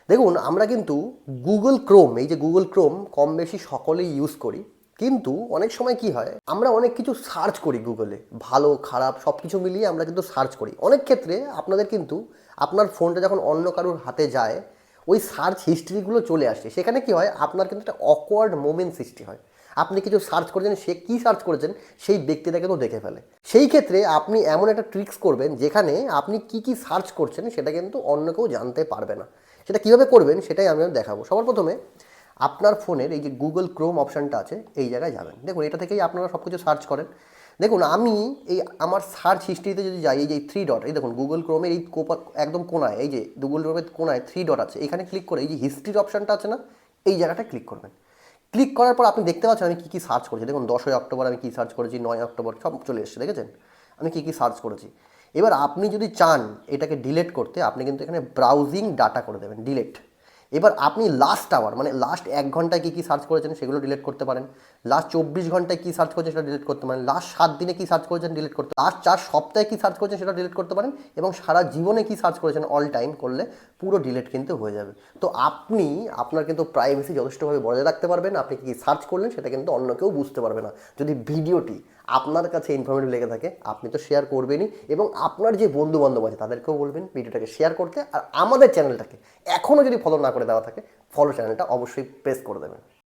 দেখুন আমরা কিন্তু গুগল ক্রোম, এই যে গুগল ক্রোম কম বেশি সকলেই ইউজ করি। কিন্তু অনেক সময় কি হয়, আমরা অনেক কিছু সার্চ করি গুগলে, ভালো খারাপ সব কিছু মিলিয়ে আমরা কিন্তু সার্চ করি। অনেক ক্ষেত্রে আপনাদের কিন্তু আপনার ফোনটা যখন অন্য কারোর হাতে যায়, ওই সার্চ হিস্ট্রিগুলো চলে আসে। সেখানে কি হয়, আপনার কিন্তু একটা অকওয়ার্ড মোমেন্ট সৃষ্টি হয়। আপনি কিছু সার্চ করেছেন, সে কী সার্চ করেছেন সেই ব্যক্তিটা কিন্তু দেখে ফেলে। সেই ক্ষেত্রে আপনি এমন একটা ট্রিক্স করবেন যেখানে আপনি কি কি সার্চ করছেন সেটা কিন্তু অন্য কেউ জানতে পারবে না। সেটা কীভাবে করবেন সেটাই আমি দেখাবো। সবার প্রথমে আপনার ফোনের এই যে গুগল ক্রোম অপশানটা আছে, এই জায়গায় যাবেন। দেখুন এটা থেকেই আপনারা সব কিছু সার্চ করেন। দেখুন আমি এই আমার সার্চ হিস্ট্রিতে যদি যাই, এই যে থ্রি ডট, এই দেখুন গুগল ক্রোমের এই একদম কোনায়, এই যে গুগল ক্রোমের কোনায় থ্রি ডট আছে, এখানে ক্লিক করে এই যে হিস্ট্রির অপশানটা আছে না, এই জায়গাটা ক্লিক করবেন। ক্লিক করার পর আপনি দেখতে পাচ্ছেন আমি কী কী সার্চ করেছি। দেখুন 10ই অক্টোবর আমি কী সার্চ করেছি, 9 অক্টোবর সব চলে এসেছে, দেখেছেন আমি কী কী সার্চ করেছি। এবার আপনি যদি চান এটাকে ডিলিট করতে, আপনি কিন্তু এখানে ব্রাউজিং ডাটা করে দেবেন, ডিলিট। এবার আপনি লাস্ট আওয়ার মানে লাস্ট 1 ঘন্টায় কী কী সার্চ করেছেন সেগুলো ডিলিট করতে পারেন, লাস্ট 24 ঘন্টায় কী সার্চ করেছেন সেটা ডিলিট করতে পারেন, লাস্ট 7 দিনে কী সার্চ করেছেন ডিলিট করতে, লাস্ট 4 সপ্তাহে কী সার্চ করেছেন সেটা ডিলিট করতে পারেন, এবং সারা জীবনে কী সার্চ করেছেন অল টাইম করলে পুরো ডিলিট কিন্তু হয়ে যাবে। তো আপনি আপনার কিন্তু প্রাইভেসি যথেষ্টভাবে বজায় রাখতে পারবেন। আপনি কী সার্চ করলেন সেটা কিন্তু অন্য কেউ বুঝতে পারবে না। যদি ভিডিওটি আপনার কাছে ইনফরমেটিভ লেগে থাকে, আপনি তো শেয়ার করবেনই, এবং আপনার যে বন্ধু বান্ধব আছে তাদেরকেও বলবেন ভিডিওটাকে শেয়ার করতে। আর আমাদের চ্যানেলটাকে এখনও যদি ফলো না করে দেওয়া থাকে, ফলো চ্যানেলটা অবশ্যই প্রেস করে দেবেন।